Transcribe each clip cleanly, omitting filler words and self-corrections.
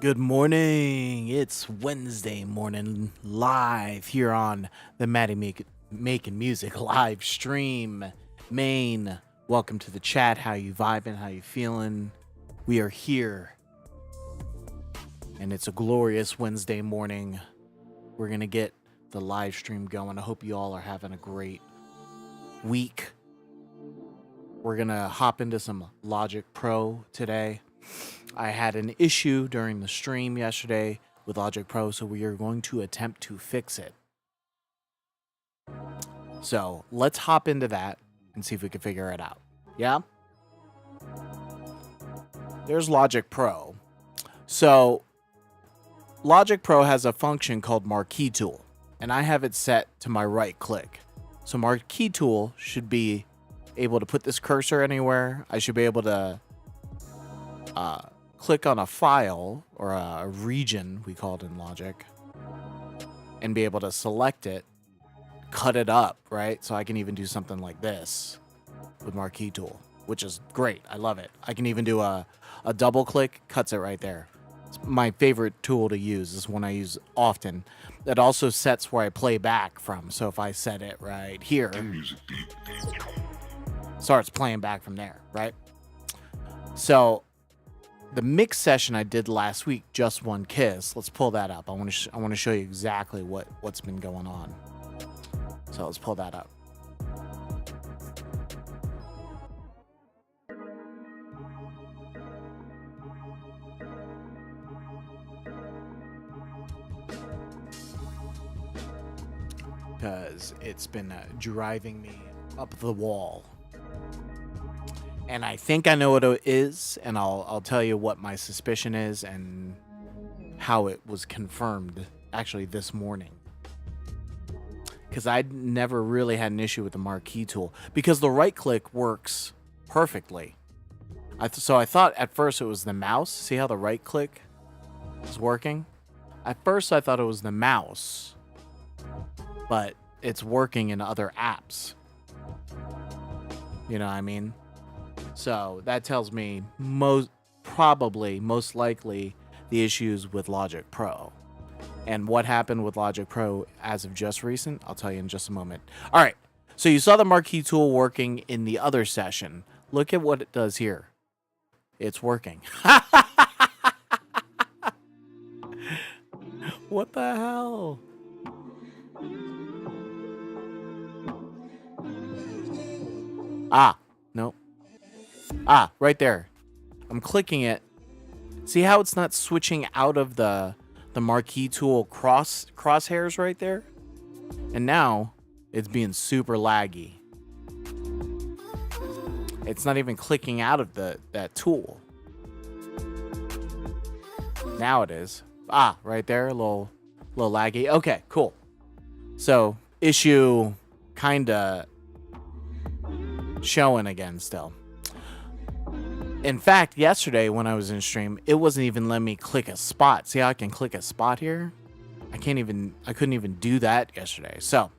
Good morning. It's Wednesday morning live here on the Making Music live stream. Maine, welcome to the chat. How you vibing? How you feeling? We are here. And it's a glorious Wednesday morning. We're going to get the live stream going. I hope you all are having a great week. We're going to hop into some Logic Pro today. I had an issue during the stream yesterday with Logic Pro, so we are going to attempt to fix it. So let's hop into that and see if we can figure it out. Yeah? There's Logic Pro. So Logic Pro has a function called Marquee Tool, and I have it set to my right click. So Marquee Tool should be able to put this cursor anywhere. I should be able to click on a file or a region, we call it in Logic, and be able to select it, cut it up, right? So I can even do something like this with Marquee Tool, which is great. I love it. I can even do a double click, cuts it right there. It's my favorite tool to use. This is one I use often. It also sets where I play back from. So if I set it right here, starts playing back from there, right? So the mix session I did last week, Just One Kiss. Let's pull that up. I want to show you exactly what's been going on. So let's pull that up. Because it's been driving me up the wall. And I think I know what it is, and I'll tell you what my suspicion is and how it was confirmed actually this morning. Because I never really had an issue with the Marquee Tool because the right click works perfectly. So I thought at first it was the mouse. See how the right click is working? At first I thought it was the mouse, but it's working in other apps. You know what I mean? So that tells me most likely the issues with Logic Pro. And what happened with Logic Pro as of just recent, I'll tell you in just a moment. All right, so you saw the Marquee Tool working in the other session. Look at what it does here. It's working. What the hell? Nope. Right there. I'm clicking it. See how it's not switching out of the Marquee Tool crosshairs right there? And now it's being super laggy. It's not even clicking out of that tool. Now it is. Right there, a little laggy. Okay, cool. So issue kinda showing again still. In fact, yesterday when I was in stream, it wasn't even letting me click a spot. See how I can click a spot here? I couldn't even do that yesterday. So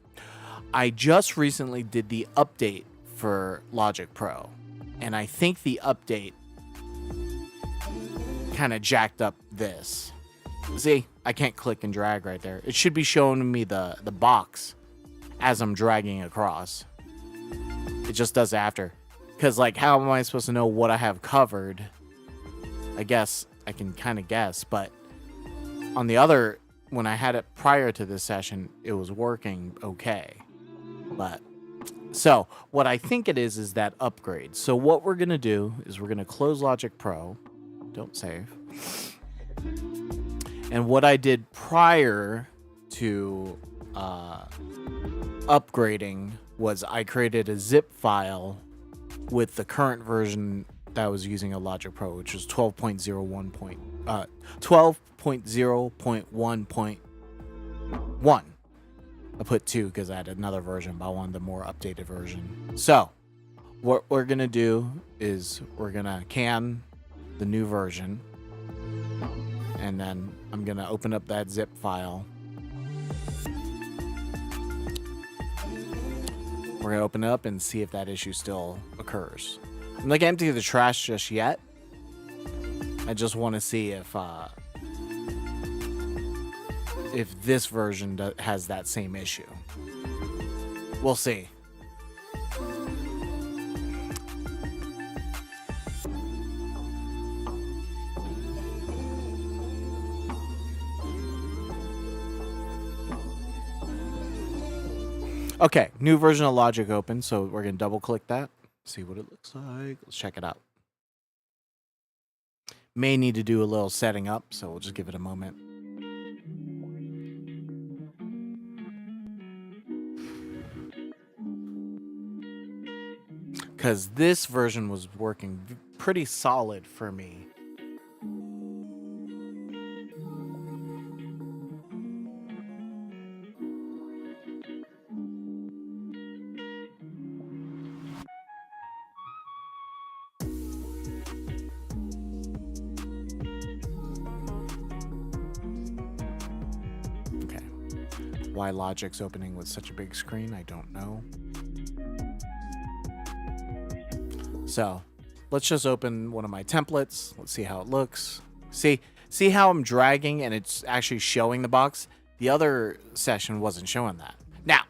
I just recently did the update for Logic Pro. And I think the update kind of jacked up this. See, I can't click and drag right there. It should be showing me the box as I'm dragging across. It just does after. Because, like, how am I supposed to know what I have covered? I guess I can kind of guess. But on the other, when I had it prior to this session, it was working okay. But, so, what I think it is that upgrade. So, what we're going to do is we're going to close Logic Pro. Don't save. And what I did prior to upgrading was I created a zip file with the current version that I was using of Logic Pro, which was 12.0.1.1. I put 2 because I had another version, but I wanted the more updated version. So what we're gonna do is we're gonna can the new version, and then I'm gonna open up that zip file. We're going to open it up and see if that issue still occurs. I'm not going to empty the trash just yet. I just want to see if if this version has that same issue. We'll see. Okay, new version of Logic open, so we're going to double click that, see what it looks like. Let's check it out. May need to do a little setting up, so we'll just give it a moment. Because this version was working pretty solid for me. Okay. Why Logic's opening with such a big screen, I don't know. So let's just open one of my templates. Let's see how it looks. See how I'm dragging and it's actually showing the box? The other session wasn't showing that. Now,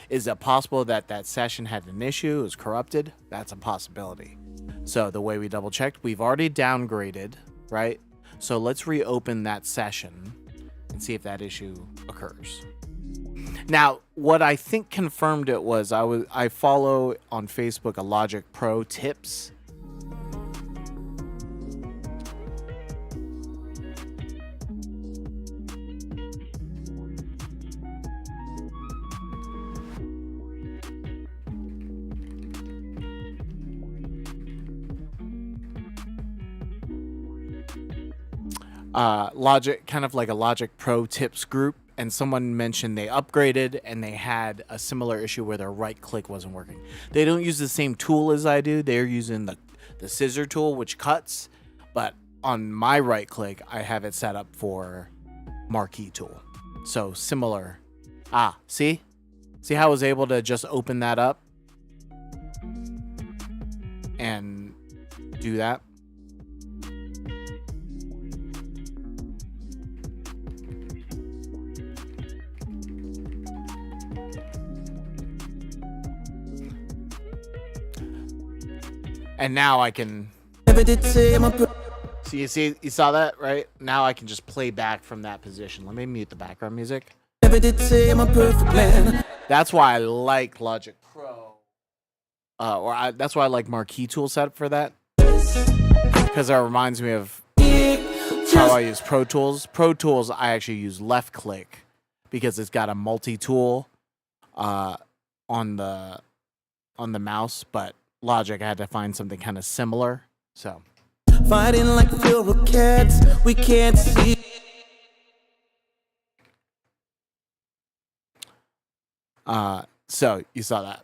is it possible that that session had an issue, it was corrupted? That's a possibility. So the way we double checked, we've already downgraded, right? So let's reopen that session and see if that issue occurs. Now, what I think confirmed it was I follow on Facebook a Logic Pro tips. Logic, kind of like a Logic Pro tips group. And someone mentioned they upgraded and they had a similar issue where their right click wasn't working. They don't use the same tool as I do. They're using the scissor tool, which cuts. But on my right click, I have it set up for marquee tool. So similar. See? See how I was able to just open that up and do that? And now I can you saw that, right? Now I can just play back from that position. Let me mute the background music. That's why I like Logic Pro. That's why I like Marquee Tool setup for that. Because that reminds me of how I use Pro Tools. Pro Tools, I actually use left click because it's got a multi-tool on the mouse, but Logic, I had to find something kind of similar. So fighting like feral cats, we can't see. So you saw that.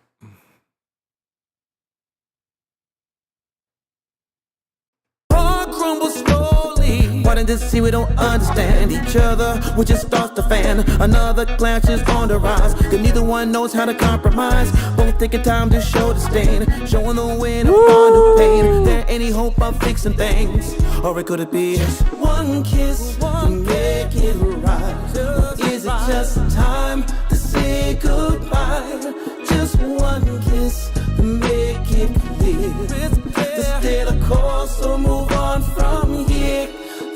Crumble slowly. Why didn't see we don't understand each other? We just start the fan. Another clash is on the rise. Cause neither one knows how to compromise. Both taking time to show the stain. Showing the wind of new pain. There any hope of fixing things? Or it could it be just one kiss to make it right? Or is it just time to say goodbye? Just one kiss to make it clear. To stay the course or move on from here.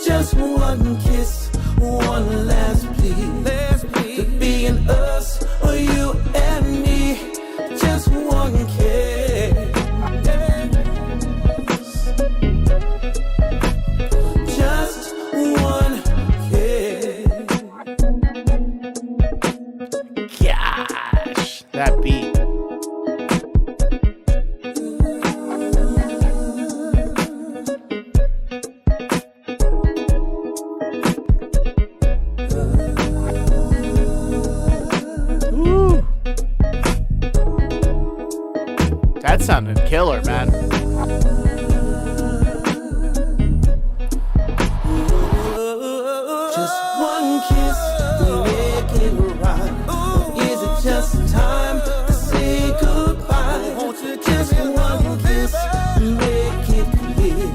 Just one kiss, one last plea. To being us or you and me. Just one kiss. Just one kiss. Gosh, that beat. That sounded killer, man. Just one kiss to make it right. Is it just time to say goodbye? Just one kiss to make it clear.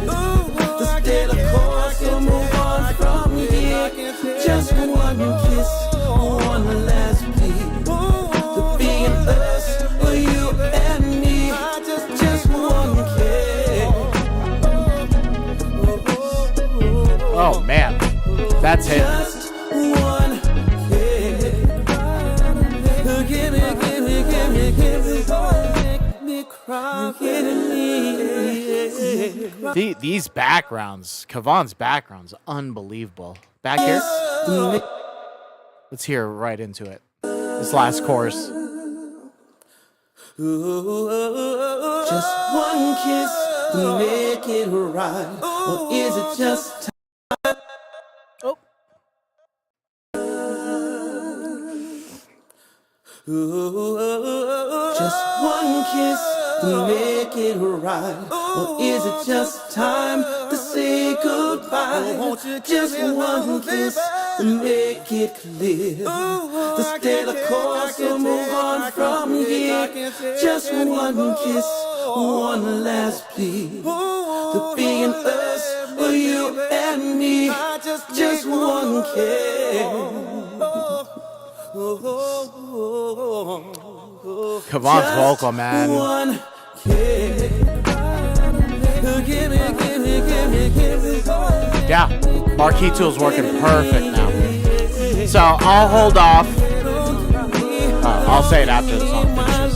To stay the course and move on from here. Just one kiss, that's hit. Just one kiss. Give me, make me cry, These backgrounds, Kavon's backgrounds, unbelievable. Back here, let's hear right into it. This last chorus. Just one kiss to make it right, or is it just time? Oh. Just one kiss to make it right, or is it just time to say goodbye? Just one kiss to make it clear, to stay the course or move on from here. Just one kiss, one last plea, to be an us for you and me. Just one kiss. Kavon's vocal, man. One kiss. Yeah, Marquee Tool's working perfect now. So I'll hold off. I'll say it after the song finishes.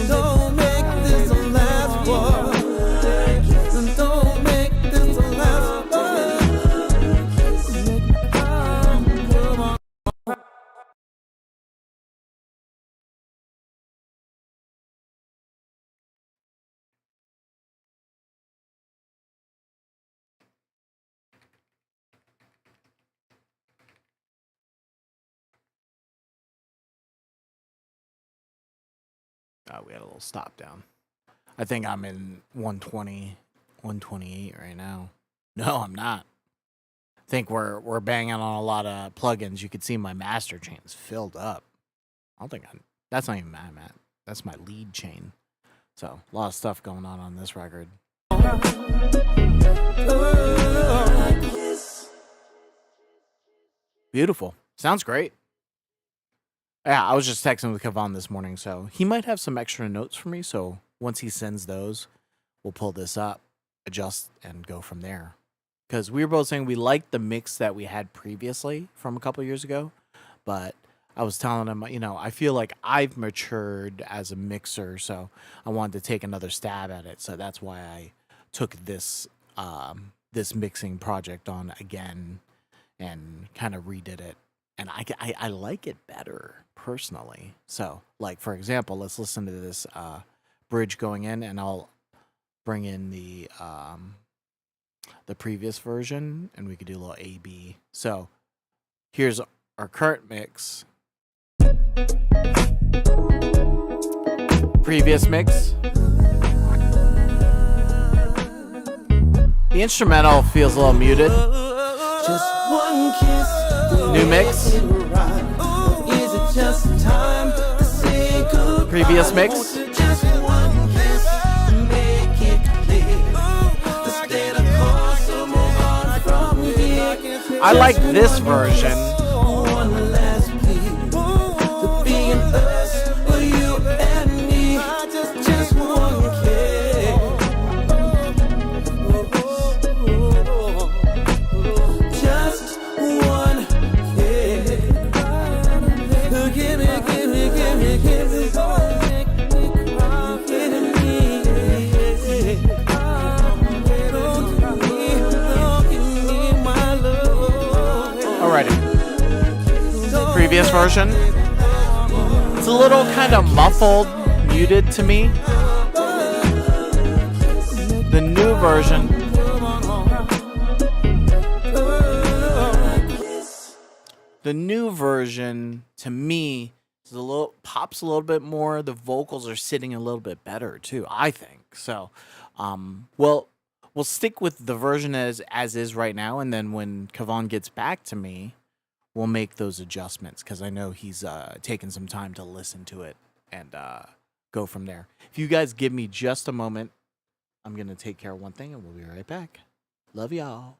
Don't make this the last one. Don't make this the last one. We had a little stop down. I think I'm in 120, 128 right now. No, I'm not. I think we're banging on a lot of plugins. You can see my master chain is filled up. I don't think that's not even my mat. That's my lead chain. So a lot of stuff going on this record. Beautiful. Sounds great. Yeah, I was just texting with Kavon this morning, so he might have some extra notes for me. So once he sends those, we'll pull this up, adjust, and go from there. Because we were both saying we liked the mix that we had previously from a couple years ago, but I was telling him, I feel like I've matured as a mixer, so I wanted to take another stab at it. So that's why I took this this mixing project on again and kind of redid it. And I like it better personally. So, like, for example, let's listen to this bridge going in, and I'll bring in the previous version, and we could do a little A/B. So, here's our current mix. Previous mix. The instrumental feels a little muted. Just one kiss. New mix. Is it just time to say goodbye? Previous mix. Just one kiss, make it clear, to stay the course or move on from here. I like this version. One last plea, to be an us for you and me. Just one kiss. Just one kiss. Give me, Alrighty. Previous version. It's a little kind of muffled, muted to me. The new version. The new version, to me, is pops a little bit more. The vocals are sitting a little bit better too, I think. So, we'll stick with the version as is right now, and then when Kavon gets back to me, we'll make those adjustments because I know he's taken some time to listen to it and go from there. If you guys give me just a moment, I'm gonna take care of one thing, and we'll be right back. Love y'all.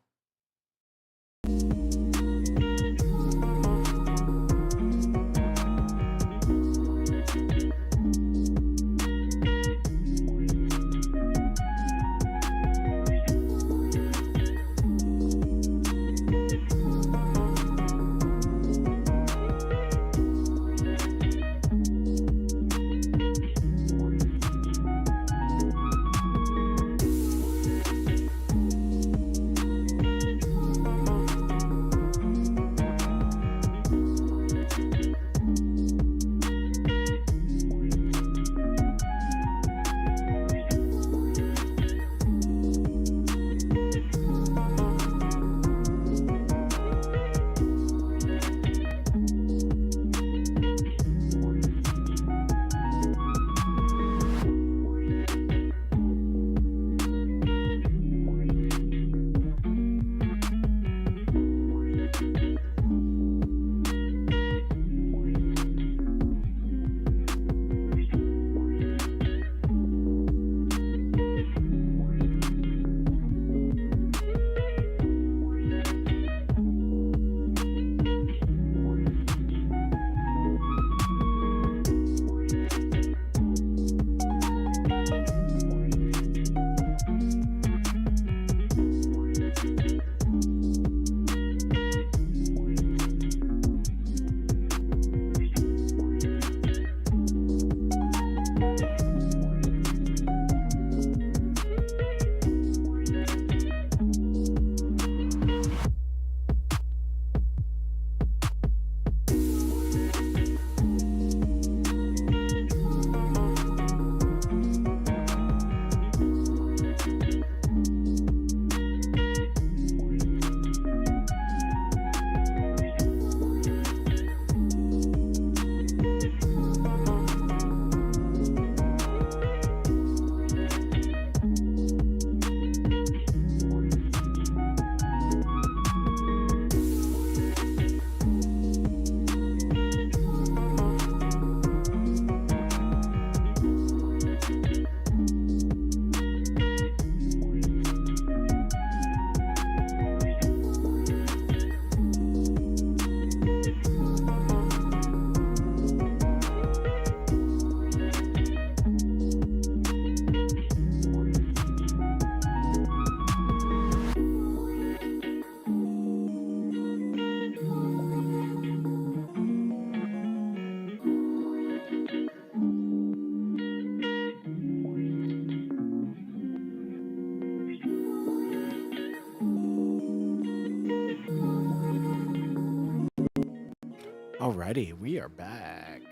Alrighty, we are back.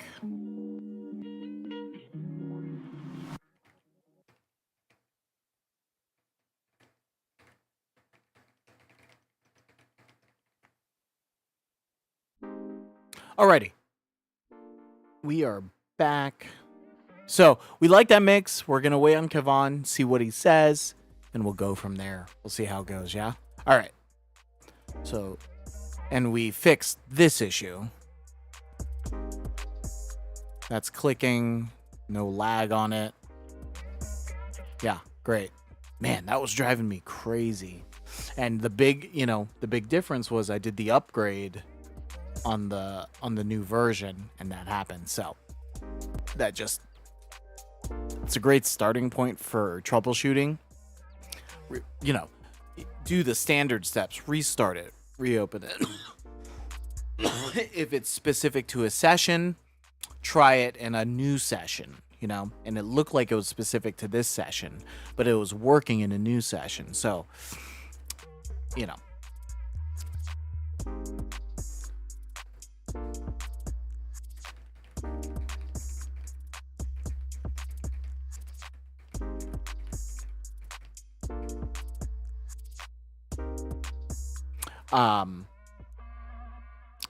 Alrighty. We are back. So we like that mix. We're gonna wait on Kevon, see what he says, and we'll go from there. We'll see how it goes, yeah? Alright. So, and we fixed this issue. That's clicking, no lag on it. Yeah, great. Man, that was driving me crazy. And the big difference was I did the upgrade on the new version, and that happened. So it's a great starting point for troubleshooting. Do the standard steps, restart it, reopen it. If it's specific to a session, try it in a new session, and it looked like it was specific to this session, but it was working in a new session. So,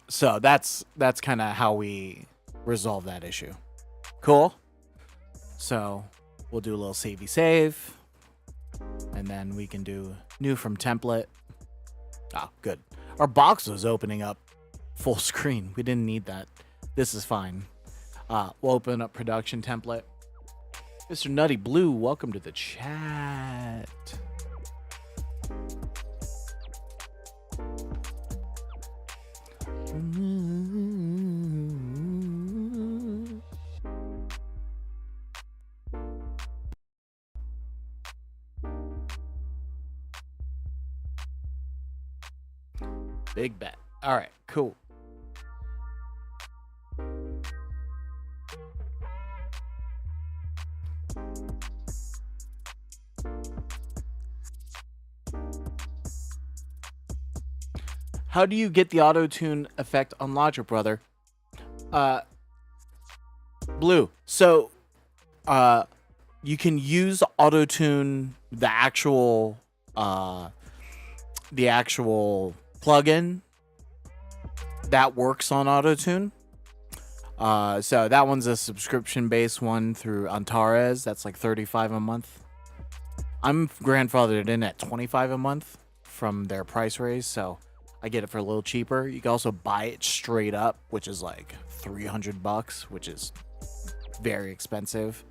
so that's kind of how we resolve that issue. Cool. So we'll do a little savey save, and then we can do new from template. Ah, good. Our box was opening up full screen. We didn't need that. This is fine. We'll open up production template. Mr. Nutty Blue, welcome to the chat. Big bet. All right, cool. How do you get the auto-tune effect on Logic, brother? Blue. So, you can use auto-tune, the actual plugin that works on auto-tune. So that one's a subscription-based one through Antares. That's like $35 a month. I'm grandfathered in at $25 a month from their price raise, so I get it for a little cheaper. You can also buy it straight up, which is like $300, which is very expensive.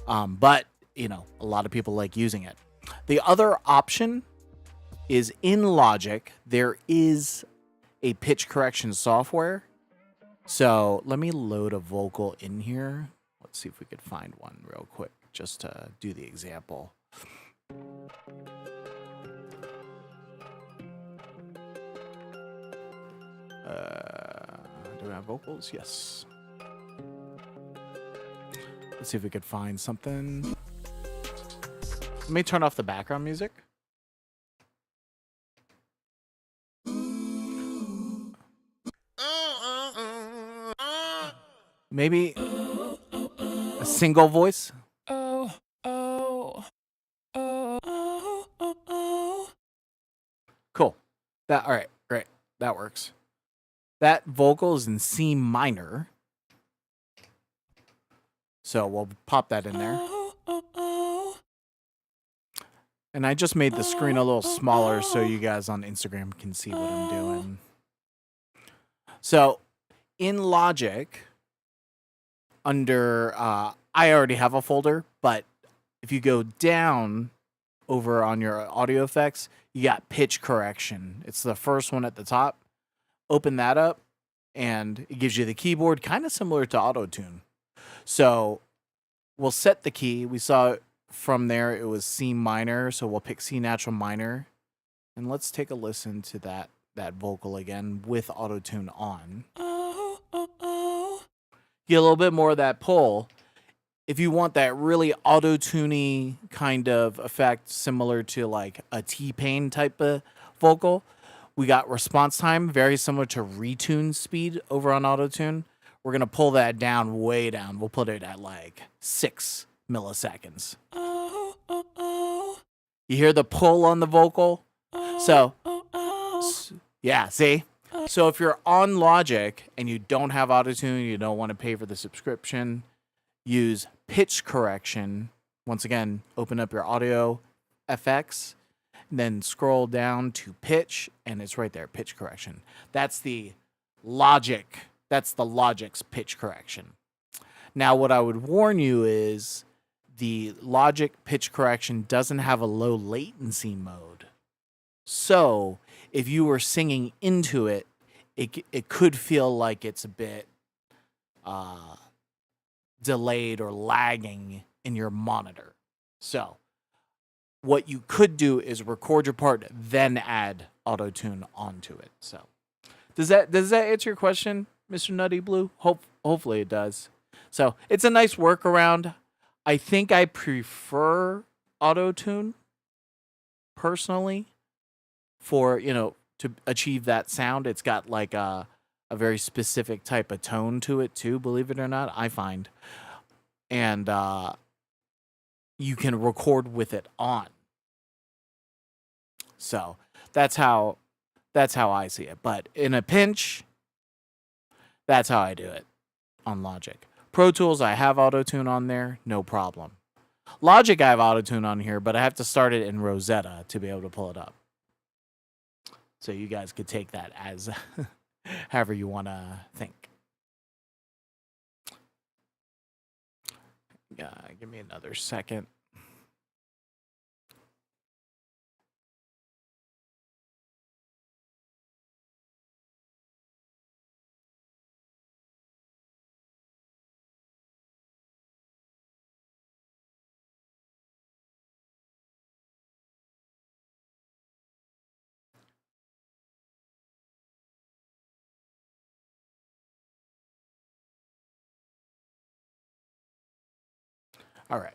But a lot of people like using it. The other option is in Logic. There is a pitch correction software. So let me load a vocal in here. Let's see if we could find one real quick, just to do the example. Do we have vocals? Yes. Let's see if we could find something. Let me turn off the background music. Maybe a single voice. Cool. All right, great. That works. That vocal is in C minor. So we'll pop that in there. And I just made the screen a little smaller so you guys on Instagram can see what I'm doing. So in Logic, under, I already have a folder, but if you go down over on your audio effects, you got pitch correction. It's the first one at the top. Open that up, and it gives you the keyboard, kind of similar to auto-tune. So we'll set the key. We saw from there it was C minor, so we'll pick C natural minor. And let's take a listen to that vocal again with auto-tune on. Get a little bit more of that pull. If you want that really auto-tuney kind of effect, similar to like a T-Pain type of vocal, We got response time, very similar to retune speed over on Auto-Tune. We're going to pull that down, way down. We'll put it at like 6 milliseconds. You hear the pull on the vocal? So, yeah, see? So if you're on Logic and you don't have Auto-Tune, you don't want to pay for the subscription, use pitch correction. Once again, open up your Audio FX, then scroll down to pitch, and it's right there, pitch correction. That's the Logic. That's the Logic's pitch correction. Now, what I would warn you is the Logic pitch correction doesn't have a low latency mode. So if you were singing into it, it could feel like it's a bit delayed or lagging in your monitor. So what you could do is record your part, then add Auto-Tune onto it. So does that answer your question, Mr. Nutty Blue? Hopefully it does. So it's a nice workaround. I think I prefer Auto-Tune personally for, to achieve that sound. It's got like a very specific type of tone to it too, believe it or not, I find. And you can record with it on. So that's how I see it. But in a pinch, that's how I do it on Logic. Pro Tools, I have Auto-Tune on there, no problem. Logic, I have Auto-Tune on here, but I have to start it in Rosetta to be able to pull it up. So you guys could take that as however you want to think. Give me another second. All right.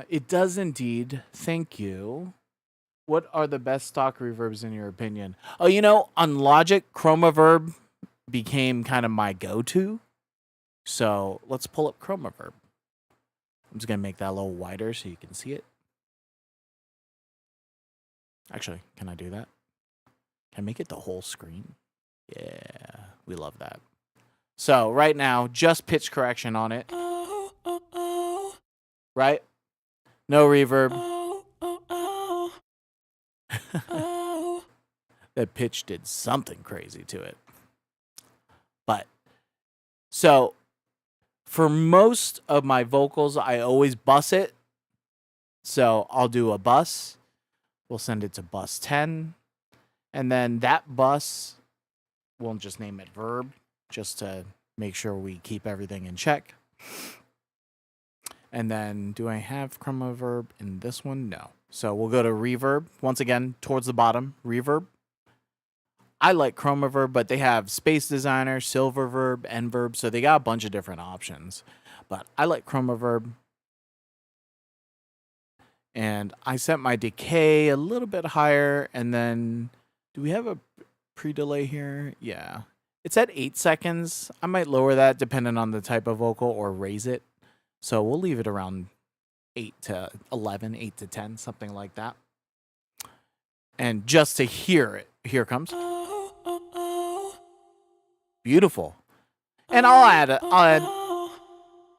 It does indeed. Thank you. What are the best stock reverbs in your opinion? Oh, on Logic, Chromaverb became kind of my go-to. So let's pull up Chromaverb. I'm just going to make that a little wider so you can see it. Actually, can I do that? Can I make it the whole screen? Yeah, we love that. So right now, just pitch correction on it. Right? No reverb. That pitch did something crazy to it. But, so, for most of my vocals, I always bus it. So I'll do a bus. We'll send it to bus 10. And then that bus, we'll just name it verb, just to make sure we keep everything in check. And then, do I have Chromaverb in this one? No. So we'll go to reverb. Once again, towards the bottom, reverb. I like Chromaverb, but they have Space Designer, Silververb, Nverb, so they got a bunch of different options. But I like Chromaverb. And I set my decay a little bit higher, and then, do we have a pre-delay here? Yeah. It's at 8 seconds. I might lower that depending on the type of vocal or raise it. So we'll leave it around 8 to 11, 8 to 10, something like that. And just to hear it, here it comes. Beautiful. And I'll add,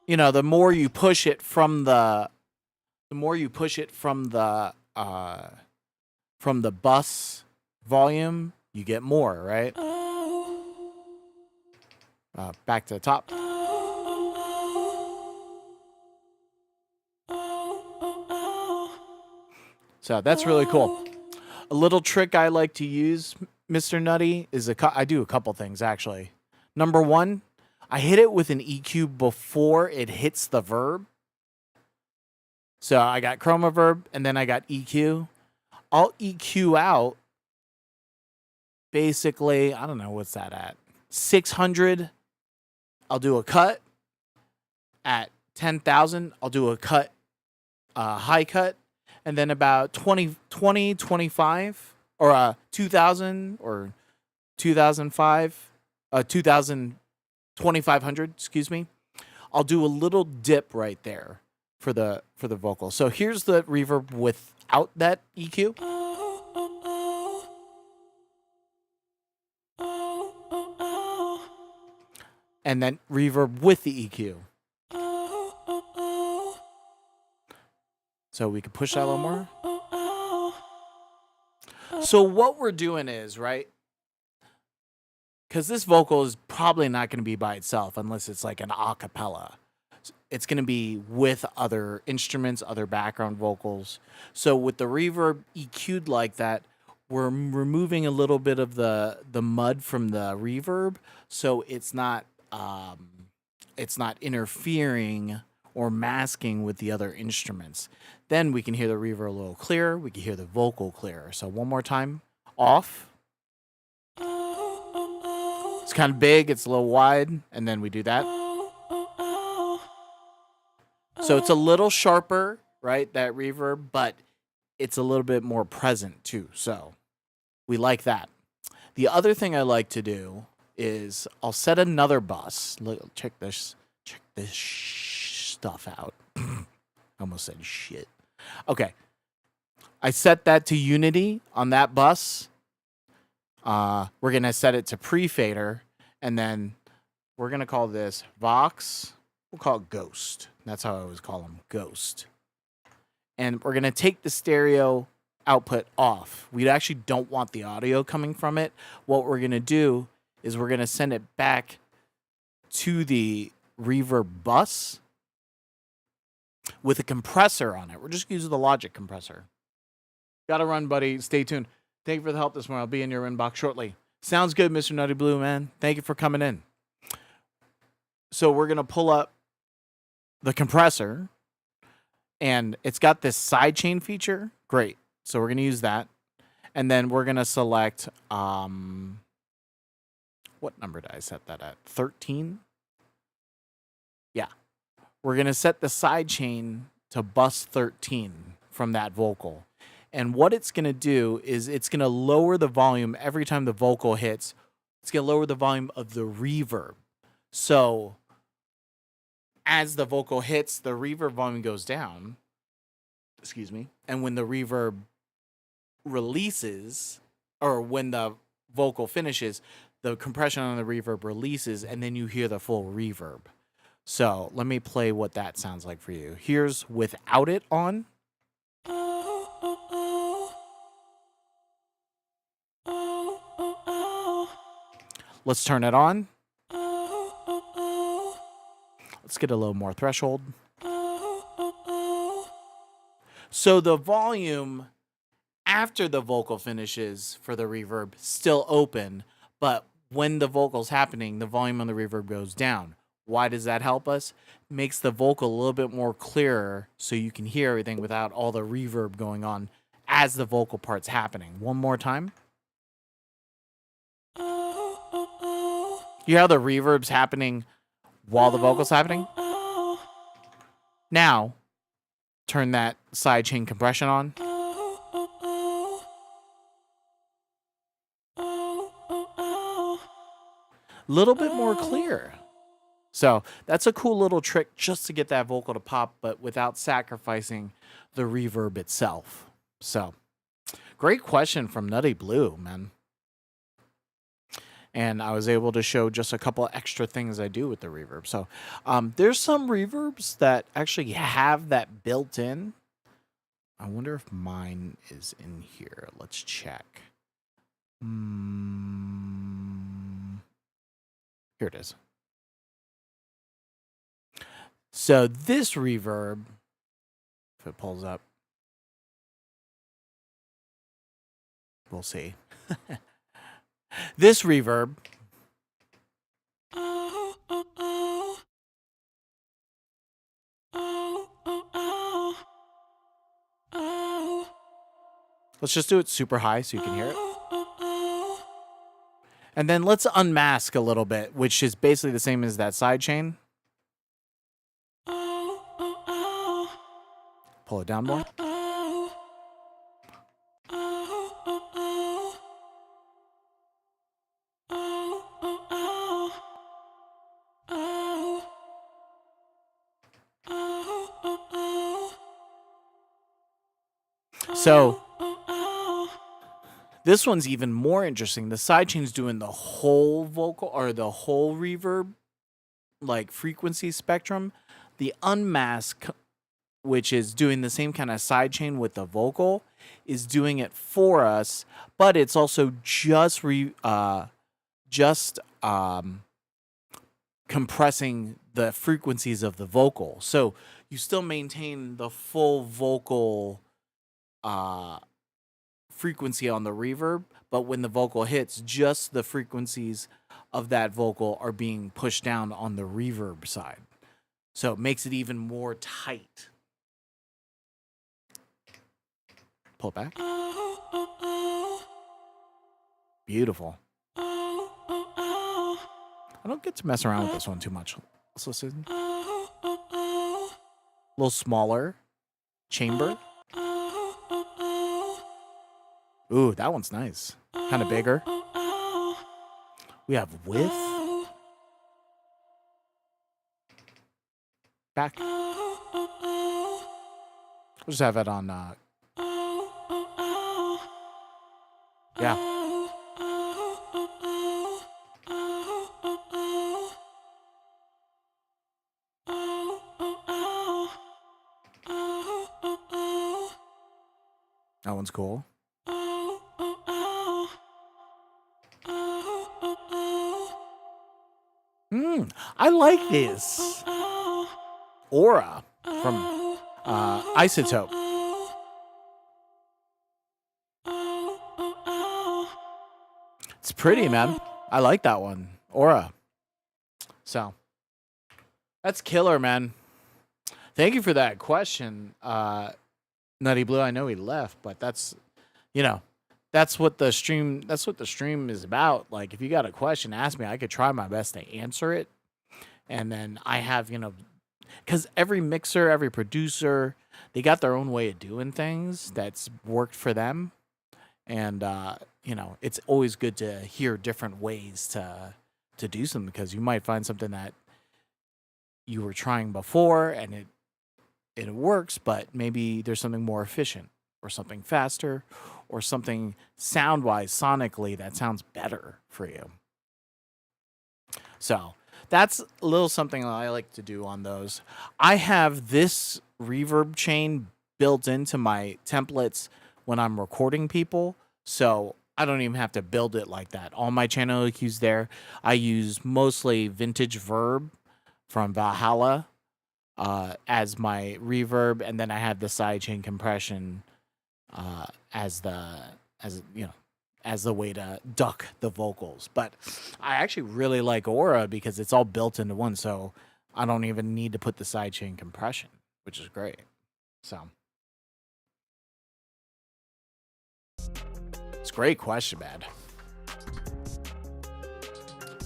the more you push it from the bus volume, you get more, right? Back to the top. So that's really cool. A little trick I like to use, Mr. Nutty, is I do a couple things, actually. Number one, I hit it with an EQ before it hits the verb. So I got Chromaverb, and then I got EQ. I'll EQ out, basically, I don't know, what's that at? 600, I'll do a cut. At 10,000, I'll do a cut high cut, and then about 25, or 2000 or 2005, 2500, excuse me. I'll do a little dip right there for the vocal. So here's the reverb without that EQ. And then reverb with the EQ. So we can push that a little more. So what we're doing is, right, because this vocal is probably not going to be by itself unless it's like an a cappella. It's going to be with other instruments, other background vocals. So with the reverb EQ'd like that, we're removing a little bit of the mud from the reverb, so it's not interfering or masking with the other instruments. Then we can hear the reverb a little clearer. We can hear the vocal clearer. So one more time, off. It's kind of big, it's a little wide, and then we do that. So it's a little sharper, right, that reverb, but it's a little bit more present too. So we like that. The other thing I like to do is I'll set another bus. Look, check this stuff out. I almost said shit. Okay. I set that to unity on that bus. We're going to set it to pre-fader, and then we're going to call this Vox. We'll call it Ghost. That's how I always call them, Ghost. And we're going to take the stereo output off. We actually don't want the audio coming from it. What we're going to do is we're going to send it back to the reverb bus with a compressor on it. We're just using the Logic compressor. Gotta run, buddy. Stay tuned. Thank you for the help this morning. I'll be in your inbox shortly. Sounds good, Mr. Nutty Blue, man. Thank you for coming in. So we're going to pull up the compressor, and it's got this sidechain feature. Great. So we're going to use that. And then we're going to select, what number did I set that at? 13? Yeah. We're going to set the sidechain to bus 13 from that vocal. And what it's going to do is it's going to lower the volume every time the vocal hits. It's going to lower the volume of the reverb. So as the vocal hits, the reverb volume goes down. Excuse me. And when the reverb releases, or when the vocal finishes, the compression on the reverb releases, and then you hear the full reverb. So let me play what that sounds like for you. Here's without it on. Let's turn it on. Let's get a little more threshold. So the volume after the vocal finishes for the reverb still open, but when the vocal's happening, the volume on the reverb goes down. Why does that help us? Makes the vocal a little bit more clearer so you can hear everything without all the reverb going on as the vocal part's happening. One more time. You hear how the reverb's happening while the vocal's happening? Now, turn that sidechain compression on. Little bit more clear. So that's a cool little trick just to get that vocal to pop, but without sacrificing the reverb itself. So great question from Nutty Blue, man. And I was able to show just a couple extra things I do with the reverb. So there's some reverbs that actually have that built in. I wonder if mine is in here. Let's check. Here it is. So this reverb, if it pulls up, we'll see. This reverb let's just do it super high so you can hear it. And then let's unmask a little bit, which is basically the same as that sidechain. Pull it down more. So this one's even more interesting. The sidechain's doing the whole vocal or the whole reverb, like frequency spectrum. The unmask, which is doing the same kind of sidechain with the vocal, is doing it for us, but it's also just compressing the frequencies of the vocal. So you still maintain the full vocal frequency on the reverb, but when the vocal hits, just the frequencies of that vocal are being pushed down on the reverb side. So it makes it even more tight. Pull it back. Beautiful. I don't get to mess around with this one too much. Let's listen. A little smaller chamber. Ooh, that one's nice. Kind of bigger. We have width. Back. We'll just have it on. Yeah. That one's cool. I like this. Aura from Isotope. It's pretty, man. I like that one. Aura. So, that's killer, man. Thank you for that question, Nutty Blue. I know he left, but that's, that's what the stream is about. Like, if you got a question, ask me. I could try my best to answer it. And then I have, because every mixer, every producer, they got their own way of doing things that's worked for them. And, it's always good to hear different ways to do something, because you might find something that you were trying before and it works, but maybe there's something more efficient or something faster or something sound-wise, sonically, that sounds better for you. So that's a little something that I like to do on those. I have this reverb chain built into my templates when I'm recording people, so I don't even have to build it like that. All my channel EQs there, I use mostly Vintage Verb from Valhalla as my reverb, and then I have the sidechain compression as the way to duck the vocals. But I actually really like Aura because it's all built into one, so I don't even need to put the sidechain compression, which is great. So it's a great question, man.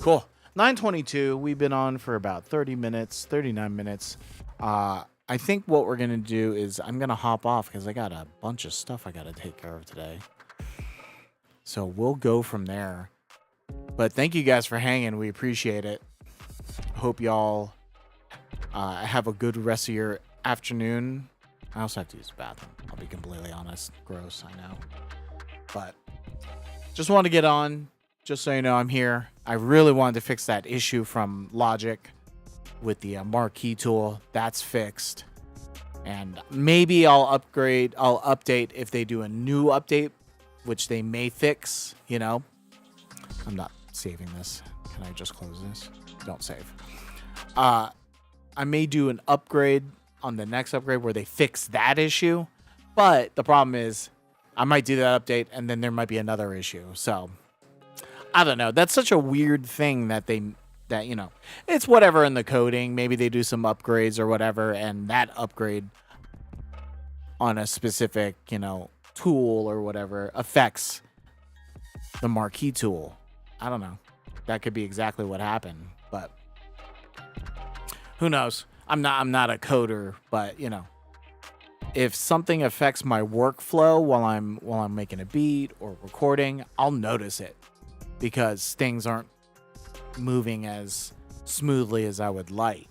Cool. 9:22. We've been on for about 30 minutes, 39 minutes. I think what we're going to do is I'm going to hop off because I got a bunch of stuff I got to take care of today. So we'll go from there. But thank you guys for hanging. We appreciate it. Hope y'all have a good rest of your afternoon. I also have to use the bathroom. I'll be completely honest. Gross, I know. But just wanted to get on. Just so you know, I'm here. I really wanted to fix that issue from Logic with the marquee tool. That's fixed. And maybe I'll update if they do a new update, which they may fix, I'm not saving this. Can I just close this? Don't save. I may do an upgrade on the next upgrade where they fix that issue. But the problem is I might do that update and then there might be another issue. So I don't know. That's such a weird thing that it's whatever in the coding. Maybe they do some upgrades or whatever, and that upgrade on a specific, tool or whatever affects the marquee tool. I don't know. That could be exactly what happened, but who knows? I'm not a coder, but if something affects my workflow while I'm making a beat or recording, I'll notice it because things aren't moving as smoothly as I would like.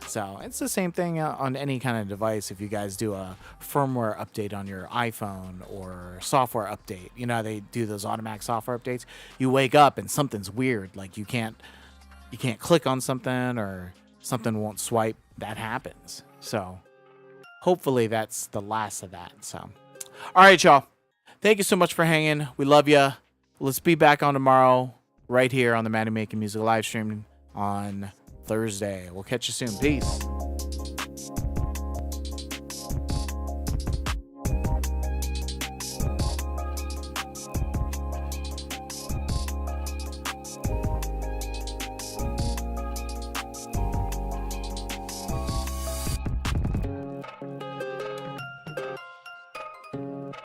So it's the same thing on any kind of device. If you guys do a firmware update on your iPhone or software update, you know, they do those automatic software updates. You wake up and something's weird. Like you can't click on something or something won't swipe. That happens. So hopefully that's the last of that. So, all right, y'all. Thank you so much for hanging. We love you. Let's be back on tomorrow right here on the Maddie Making Music live stream on Thursday. We'll catch you soon. Peace.